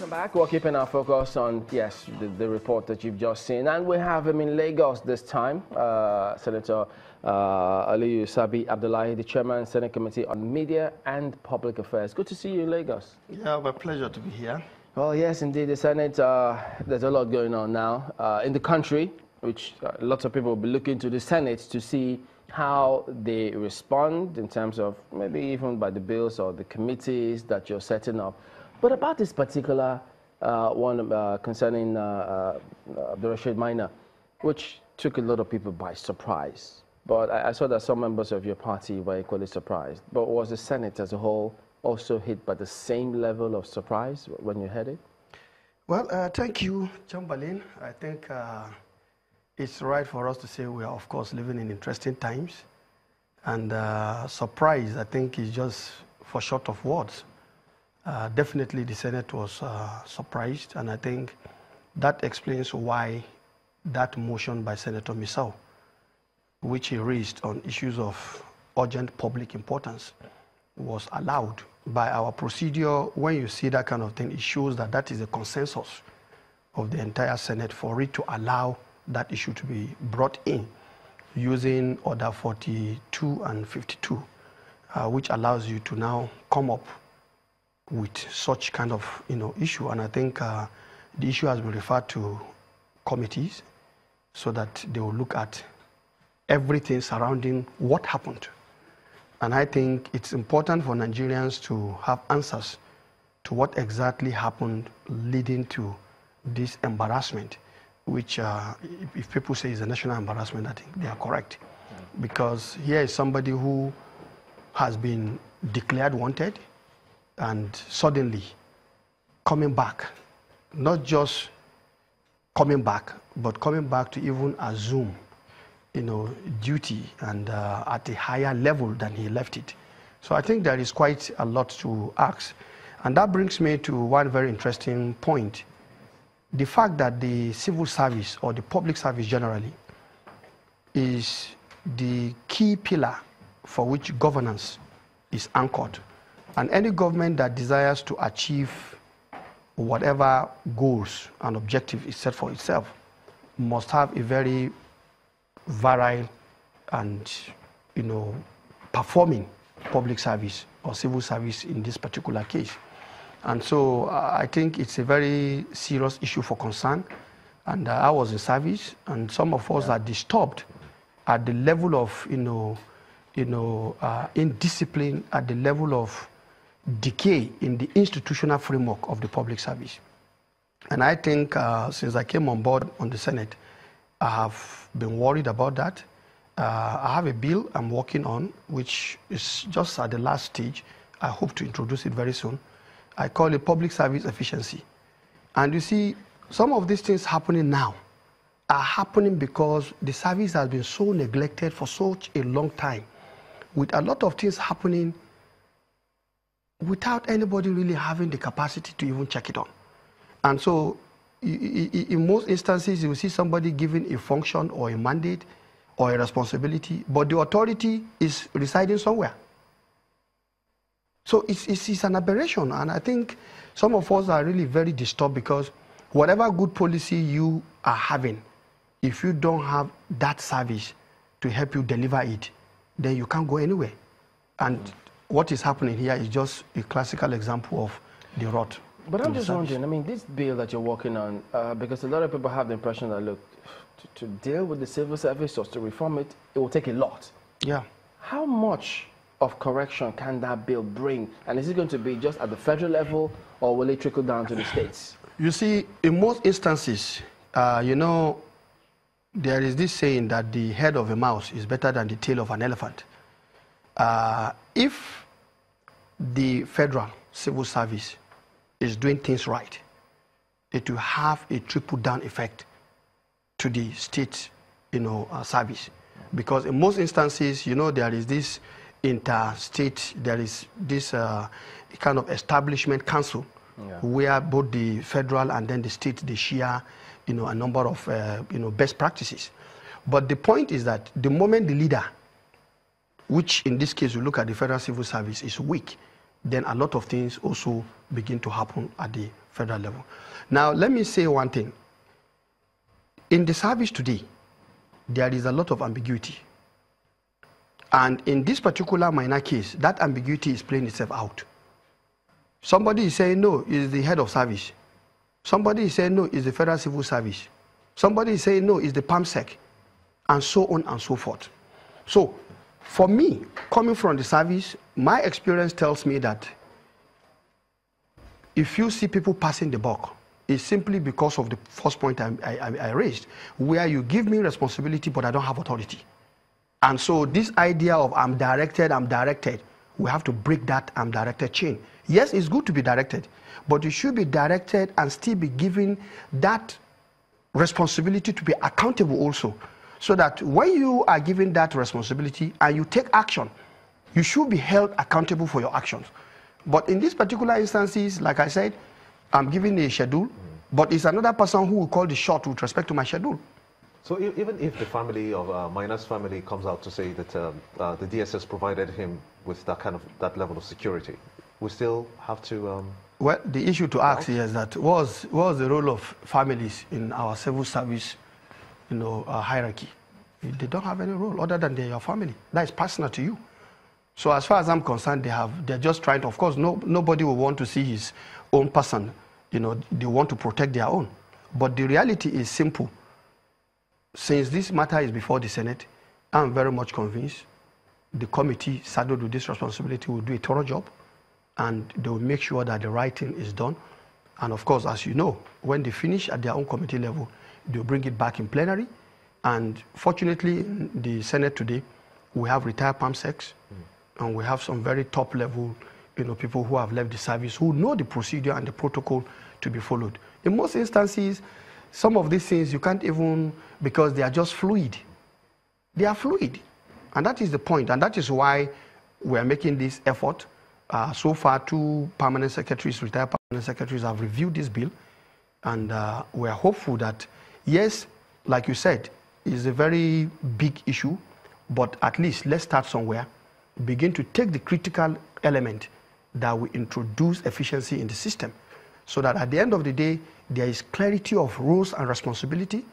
Welcome back. We're keeping our focus on, yes, the report that you've just seen. And we have him in Lagos this time, Senator Aliyu Sabi-Abdullai, the Chairman, Senate Committee on Media and Public Affairs. Good to see you in Lagos. Yeah, my pleasure to be here. Well, yes, indeed, the Senate, there's a lot going on now in the country, which lots of people will be looking to the Senate to see how they respond in terms of maybe even by the bills or the committees that you're setting up. But about this particular one concerning the Maina, which took a lot of people by surprise. But I saw that some members of your party were equally surprised. But was the Senate as a whole also hit by the same level of surprise when you heard it? Well, thank you, Chamberlain. I think it's right for us to say we are, of course, living in interesting times. And surprise, I think, is just for short of words. Definitely the Senate was surprised, and I think that explains why that motion by Senator Misau, which he raised on issues of urgent public importance, was allowed. By our procedure, when you see that kind of thing, it shows that that is a consensus of the entire Senate for it to allow that issue to be brought in using Order 42 and 52, which allows you to now come up with such kind of issue. And I think the issue has been referred to committees so that they will look at everything surrounding what happened. And I think it's important for Nigerians to have answers to what exactly happened leading to this embarrassment, which if people say is a national embarrassment, I think they are correct. Because here is somebody who has been declared wanted and suddenly coming back, not just coming back, but coming back to even assume duty and at a higher level than he left it. So I think there is quite a lot to ask. And that brings me to one very interesting point. The fact that the civil service or the public service generally is the key pillar for which governance is anchored. And any government that desires to achieve whatever goals and objectives is set for itself must have a very virile and performing public service or civil service in this particular case. And so I think it's a very serious issue for concern. And I was in service, and some of us are disturbed at the level of indiscipline, at the level of decay in the institutional framework of the public service. And I think since I came on board on the Senate, I have been worried about that. I have a bill I'm working on, which is just at the last stage. I hope to introduce it very soon. I call it public service efficiency. And you see, some of these things happening now are happening because the service has been so neglected for such a long time, with a lot of things happening without anybody really having the capacity to even check it on. And so in most instances, you will see somebody given a function or a mandate or a responsibility, but the authority is residing somewhere. So it's an aberration, and I think some of us are really very disturbed because whatever good policy you are having, if you don't have that service to help you deliver it, then you can't go anywhere. And what is happening here is just a classical example of the rot. But I'm just wondering, I mean, this bill that you're working on, because a lot of people have the impression that, look, to deal with the civil service or to reform it, it will take a lot. Yeah. How much of correction can that bill bring? And is it going to be just at the federal level, or will it trickle down to the states? You see, in most instances, there is this saying that the head of a mouse is better than the tail of an elephant. If the federal civil service is doing things right, it will have a trickle-down effect to the state, service. Because in most instances, there is this interstate, there is this kind of establishment council where both the federal and then the state, they share, a number of, best practices. But the point is that the moment the leader, which in this case we look at the federal civil service, is weak, then a lot of things also begin to happen at the federal level. Now, let me say one thing. In the service today, there is a lot of ambiguity. And in this particular minor case, that ambiguity is playing itself out. Somebody is saying, no, it's the head of service. Somebody is saying, no, it's the Federal Civil Service. Somebody is saying, no, it's the PAMSEC, and so on and so forth. So, for me, coming from the service, my experience tells me that if you see people passing the buck, it's simply because of the first point I raised, where you give me responsibility, but I don't have authority. And so this idea of I'm directed, we have to break that I'm directed chain. Yes, it's good to be directed, but you should be directed and still be given that responsibility to be accountable also. So that when you are given that responsibility and you take action, you should be held accountable for your actions. But in these particular instances, like I said, I'm given a schedule, but it's another person who will call the shot with respect to my schedule. So even if the family of Maina's family comes out to say that the DSS provided him with that level of security, we still have to... Well, the issue to ask is that what was the role of families in our civil service, hierarchy? They don't have any role other than they're your family. That is personal to you. So as far as I'm concerned, they're just trying to, of course, nobody will want to see his own person. They want to protect their own. But the reality is simple. Since this matter is before the Senate, I'm very much convinced the committee saddled with this responsibility will do a thorough job, and they will make sure that the right thing is done. And of course, as you know, when they finish at their own committee level, they'll bring it back in plenary. And fortunately, in the Senate today, we have retired PAMSECs, and we have some very top level people who have left the service who know the procedure and the protocol to be followed. In most instances, some of these things you can't even, because they are just fluid. They are fluid. And that is the point. And that is why we are making this effort. So far, 2 permanent secretaries, retired permanent secretaries, have reviewed this bill. And we are hopeful that, yes, like you said, it's a very big issue, but at least let's start somewhere, begin to take the critical element that will introduce efficiency in the system, so that at the end of the day, there is clarity of roles and responsibility,